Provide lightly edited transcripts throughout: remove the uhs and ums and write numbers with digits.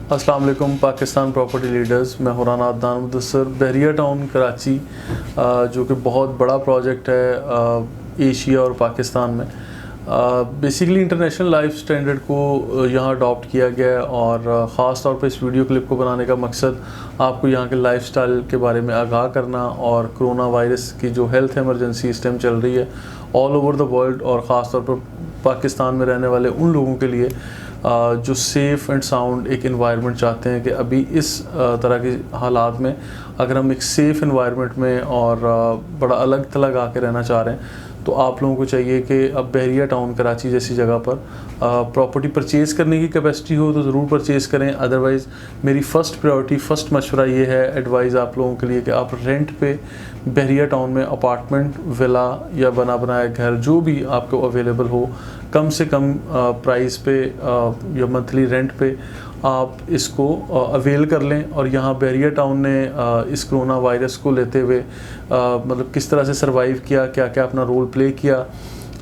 अस्सलाम वालेकुम Pakistan property leaders, मैं हुरान अदनान मुदस्सर। बहरिया टाउन कराची जो कि बहुत बड़ा प्रोजेक्ट है एशिया और पाकिस्तान में। बेसिकली इंटरनेशनल लाइफ स्टैंडर्ड को यहाँ अडॉप्ट किया गया है और ख़ास तौर पर इस वीडियो क्लिप को बनाने का मकसद आपको यहाँ के लाइफस्टाइल के बारे में आगाह करना और कोरोना वायरस की जो हेल्थ इमरजेंसी इस टाइम चल रही है ऑल ओवर द वर्ल्ड और ख़ास तौर पर पाकिस्तान में रहने वाले उन लोगों के लिए जो सेफ़ एंड साउंड एक इन्वायरमेंट चाहते हैं कि अभी इस तरह के हालात में अगर हम एक सेफ़ इन्वायरमेंट में और बड़ा अलग थलग आके रहना चाह रहे हैं तो आप लोगों को चाहिए कि अब बहरिया टाउन कराची जैसी जगह पर प्रॉपर्टी परचेज़ करने की कैपेसिटी हो तो ज़रूर परचेज़ करें। अदरवाइज़ मेरी फ़र्स्ट प्रायोरिटी, फ़र्स्ट मशवरा ये है एडवाइज़ आप लोगों के लिए कि आप रेंट पे बहरिया टाउन में अपार्टमेंट, विला या बना बनाया घर जो भी आपको अवेलेबल हो कम से कम प्राइस पे या मंथली रेंट पे आप इसको अवेल कर लें। और यहाँ बहरिया टाउन ने इस कोरोना वायरस को लेते हुए मतलब किस तरह से सरवाइव किया, क्या क्या अपना रोल प्ले किया,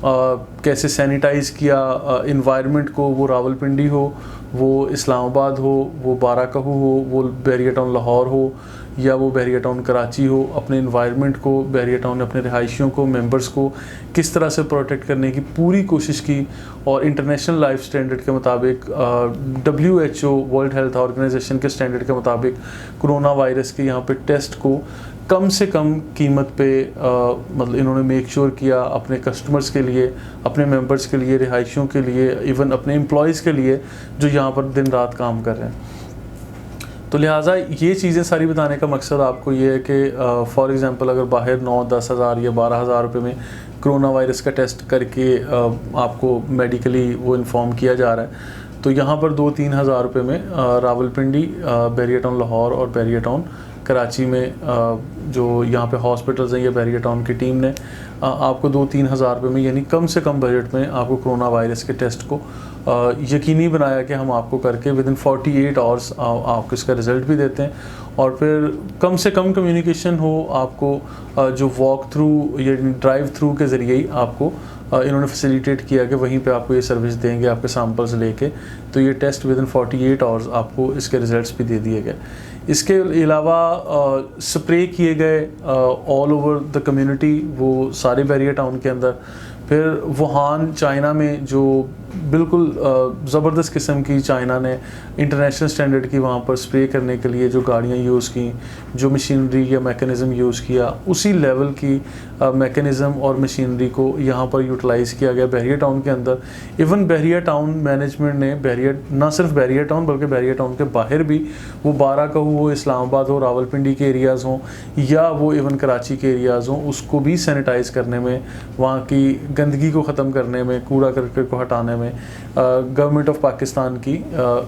कैसे सैनिटाइज़ किया इन्वायरमेंट को, वो रावलपिंडी हो, वो इस्लामाबाद हो, वो बाराकहू हो, वो बहरिया टाउन लाहौर हो या वो बहरिया टाउन कराची हो, अपने इन्वायरमेंट को बहरिया टाउन ने अपने रिहायशियों को, मेंबर्स को किस तरह से प्रोटेक्ट करने की पूरी कोशिश की और इंटरनेशनल लाइफ स्टैंडर्ड के मुताबिक WHO वर्ल्ड हेल्थ ऑर्गेनाइजेशन के स्टैंडर्ड के मुताबिक कोरोना वायरस के यहाँ पे टेस्ट को कम से कम कीमत पे मतलब इन्होंने मेक श्योर किया अपने कस्टमर्स के लिए, अपने मेंबर्स के लिए, रिहायशियों के लिए, इवन अपने एम्प्लॉयज़ के लिए जो यहाँ पर दिन रात काम कर रहे हैं। तो लिहाजा ये चीज़ें सारी बताने का मकसद आपको ये है कि फॉर एग्ज़ाम्पल अगर बाहर 9-10 हज़ार या 12 हज़ार रुपये में कोरोना वायरस का टेस्ट करके आपको मेडिकली वो इन्फॉर्म किया जा रहा है तो यहाँ पर 2-3 हज़ार रुपये में रावलपिंडी, बहरिया टाउन लाहौर और बहरिया टाउन कराची में जो यहाँ पे हॉस्पिटल्स हैं या बहरिया टाउन की टीम ने आपको 2-3 हज़ार रुपये में यानी कम से कम बजट में आपको कोरोना वायरस के टेस्ट को यकीनी बनाया कि हम आपको करके विदिन 48 आवर्स आपको इसका रिज़ल्ट भी देते हैं। और फिर कम से कम कम्युनिकेशन हो आपको जो वॉक थ्रू या ड्राइव थ्रू के ज़रिए ही आपको इन्होंने फैसिलिटेट किया कि वहीं पे आपको ये सर्विस देंगे आपके सैम्पल्स लेके। तो ये टेस्ट विदिन 48 आवर्स आपको इसके रिज़ल्ट्स भी दे दिए गए। इसके अलावा स्प्रे किए गए ऑल ओवर द कम्युनिटी, वो सारे बहरिया टाउन के अंदर। फिर वुहान चाइना में जो बिल्कुल ज़बरदस्त किस्म की चाइना ने इंटरनेशनल स्टैंडर्ड की वहाँ पर स्प्रे करने के लिए जो गाड़ियाँ यूज़ की, जो मशीनरी या मैकेनिज़्म यूज़ किया, उसी लेवल की मैकेनिज़्म और मशीनरी को यहाँ पर यूटिलाइज़ किया गया बहरिया टाउन के अंदर। इवन बहरिया टाउन मैनेजमेंट ने ना सिर्फ बहरिया टाउन बल्कि बहरिया टाउन के बाहर भी, वो बाराकहू हो, इस्लामाबाद हो, रावलपिंडी के एरियाज़ हों या वो इवन कराची के एरियाज़ हों, उसको भी सैनिटाइज़ करने में, वहाँ की गंदगी को ख़त्म करने में, कूड़ा करकट को हटाने में गवर्नमेंट ऑफ पाकिस्तान की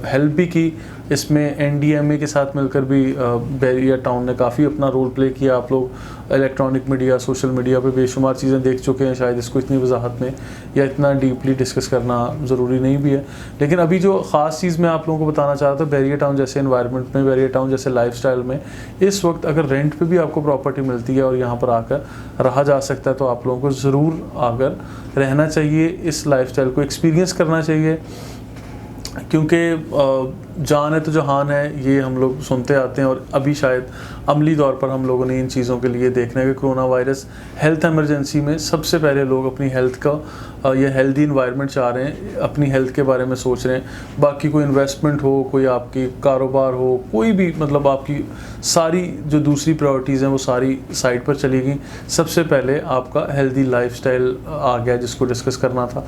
हेल्प भी की। इसमें NDMA के साथ मिलकर भी बहरिया टाउन ने काफ़ी अपना रोल प्ले किया। आप लोग इलेक्ट्रॉनिक मीडिया, सोशल मीडिया पे बेशुमार चीज़ें देख चुके हैं, शायद इसको इतनी वजाहत में या इतना डीपली डिस्कस करना ज़रूरी नहीं भी है। लेकिन अभी जो ख़ास चीज़ मैं आप लोगों को बताना चाहता हूँ, बहरिया टाउन जैसे इन्वायरमेंट में, बहरिया टाउन जैसे लाइफस्टाइल में इस वक्त अगर रेंट पे भी आपको प्रॉपर्टी मिलती है और यहाँ पर आकर रहा जा सकता है तो आप लोगों को ज़रूर आकर रहना चाहिए, इस लाइफस्टाइल को एक्सपीरियंस करना चाहिए। क्योंकि जान है तो जहान है, ये हम लोग सुनते आते हैं और अभी शायद अमली तौर पर हम लोगों ने इन चीज़ों के लिए देखने के कोरोना वायरस हेल्थ इमरजेंसी में सबसे पहले लोग अपनी हेल्थ का या हेल्दी इन्वायरमेंट चाह रहे हैं, अपनी हेल्थ के बारे में सोच रहे हैं। बाकी कोई इन्वेस्टमेंट हो, कोई आपकी कारोबार हो, कोई भी मतलब आपकी सारी जो दूसरी प्रायोरिटीज़ हैं वो सारी साइड पर चली गई। सबसे पहले आपका हेल्दी लाइफस्टाइल आ गया जिसको डिस्कस करना था।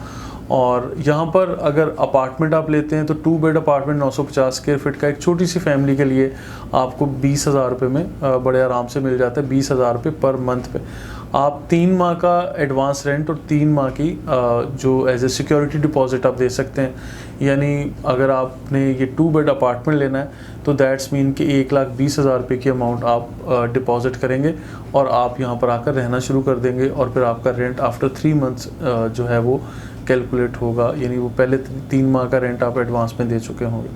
और यहाँ पर अगर अपार्टमेंट आप लेते हैं तो 2 बेड अपार्टमेंट 950 स्क्वायर फीट का एक छोटी सी फैमिली के लिए आपको 20 हज़ार रुपये में बड़े आराम से मिल जाता है। 20 हज़ार रुपये पर मंथ पे आप 3 माह का एडवांस रेंट और 3 माह की जो एज ए सिक्योरिटी डिपॉजिट आप दे सकते हैं। यानी अगर आपने ये 2 बेड अपार्टमेंट लेना है तो दैट्स मीन कि 1,20,000 रुपये की अमाउंट आप डिपॉजिट करेंगे और आप यहाँ पर आकर रहना शुरू कर देंगे और फिर आपका रेंट आफ्टर 3 मंथ्स जो है वो कैलकुलेट होगा। यानी वो पहले 3 माह का रेंट आप एडवांस में दे चुके होंगे।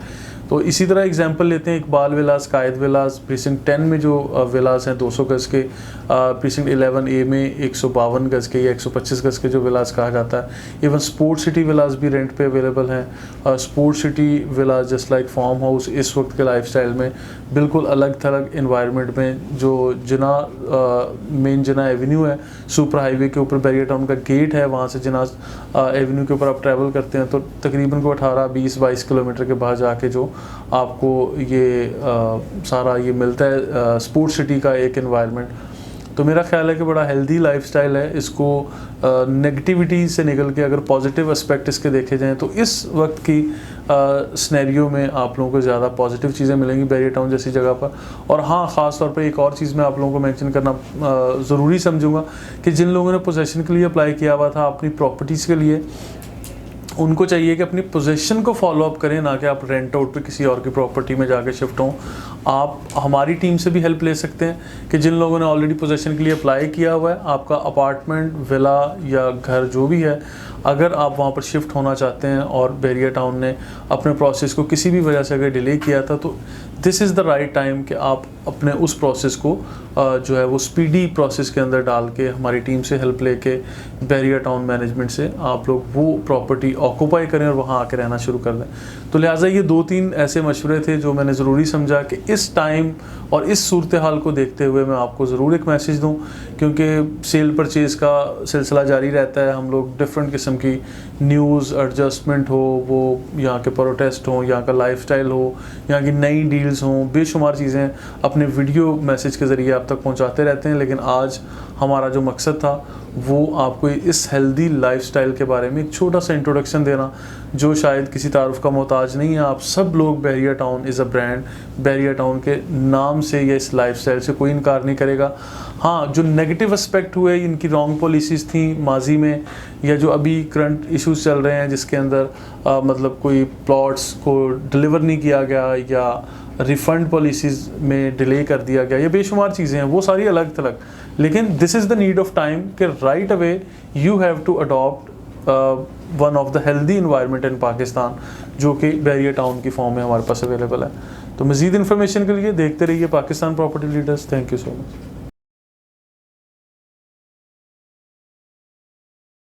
तो इसी तरह एग्जांपल लेते हैं इकबाल विलास, कायद विलास, प्रीसिंक्ट 10 में जो विलास हैं 200 गज़ के, प्रीसिंक्ट 11A में 152 गज़ के या 125 गज़ के जो विलास कहा जाता है। इवन स्पोर्ट सिटी विलास भी रेंट पे अवेलेबल हैं। स्पोर्ट सिटी विलास जस्ट लाइक फार्म हाउस इस वक्त के लाइफस्टाइल में बिल्कुल अलग थलग इन्वायरमेंट में, जो जिना मेन जिना एवेन्यू है सुपर हाईवे के ऊपर, बैरियर टाउन का गेट है, वहाँ से जिना एवेन्यू के ऊपर आप ट्रैवल करते हैं तो तकरीबन को 18-20-22 किलोमीटर के बाद जाके जो आपको ये सारा ये मिलता है स्पोर्ट्स सिटी का एक एनवायरनमेंट। तो मेरा ख्याल है कि बड़ा हेल्दी लाइफस्टाइल है। इसको नेगेटिविटी से निकल के अगर पॉजिटिव एस्पेक्ट इसके देखे जाएँ तो इस वक्त की स्नैरियो में आप लोगों को ज़्यादा पॉजिटिव चीज़ें मिलेंगी बैरियर टाउन जैसी जगह पर। और हाँ, ख़ास तौर पे एक और चीज़ मैं आप लोगों को मेंशन करना ज़रूरी समझूंगा कि जिन लोगों ने पोजेसन के लिए अप्लाई किया हुआ था अपनी प्रॉपर्टीज़ के लिए, उनको चाहिए कि अपनी पोजीशन को फॉलो अप करें, ना कि आप रेंट आउट पे किसी और की प्रॉपर्टी में जाके शिफ्ट हों। आप हमारी टीम से भी हेल्प ले सकते हैं कि जिन लोगों ने ऑलरेडी पोजीशन के लिए अप्लाई किया हुआ है, आपका अपार्टमेंट, विला या घर जो भी है, अगर आप वहाँ पर शिफ्ट होना चाहते हैं और बैरियर टाउन ने अपने प्रोसेस को किसी भी वजह से अगर डिले किया था, तो this is the right time कि आप अपने उस प्रोसेस को जो है वो स्पीडी प्रोसेस के अंदर डाल के हमारी टीम से हेल्प लेके बैरियर टाउन मैनेजमेंट से आप लोग वो प्रॉपर्टी ऑक्यूपाई करें और वहाँ आके रहना शुरू कर दें। तो लिहाजा ये 2-3 ऐसे मशवरे थे जो मैंने ज़रूरी समझा कि इस टाइम और इस सूरत हाल को देखते हुए मैं आपको ज़रूर एक मैसेज दूँ, क्योंकि सेल परचेज़ का सिलसिला जारी रहता है। हम लोग डिफरेंट किस्म की न्यूज़, एडजस्टमेंट हो, वो यहाँ के प्रोटेस्ट हों, यहाँ का लाइफस्टाइल हो, यहाँ की नई डील्स हों, बेशुमार चीज़ें अपने वीडियो मैसेज के ज़रिए आप तक पहुँचाते रहते हैं। लेकिन आज हमारा जो मकसद था वो आपको इस हेल्दी लाइफस्टाइल के बारे में एक छोटा सा इंट्रोडक्शन देना, जो शायद किसी तारुफ का मोहताज नहीं है। आप सब लोग barrier town is a brand, barrier town के नाम से या इस लाइफस्टाइल से कोई इनकार नहीं करेगा। हाँ, जो नेगेटिव एस्पेक्ट हुए, इनकी रॉन्ग पॉलिसीज़ थी माजी में, या जो अभी करंट इश्यूज़ चल रहे हैं जिसके अंदर मतलब कोई प्लॉट्स को डिलीवर नहीं किया गया या रिफ़ंड पॉलिसीज़ में डिले कर दिया गया, ये बेशुमार चीज़ें हैं, वो सारी अलग थलग। लेकिन this is the need of time कि right away you have to adopt one of the healthy environment in Pakistan, जो कि बैरियर टाउन की फॉर्म में हमारे पास अवेलेबल है। तो मज़ीद इन्फॉर्मेशन के लिए देखते रहिए Pakistan property leaders. Thank you so much.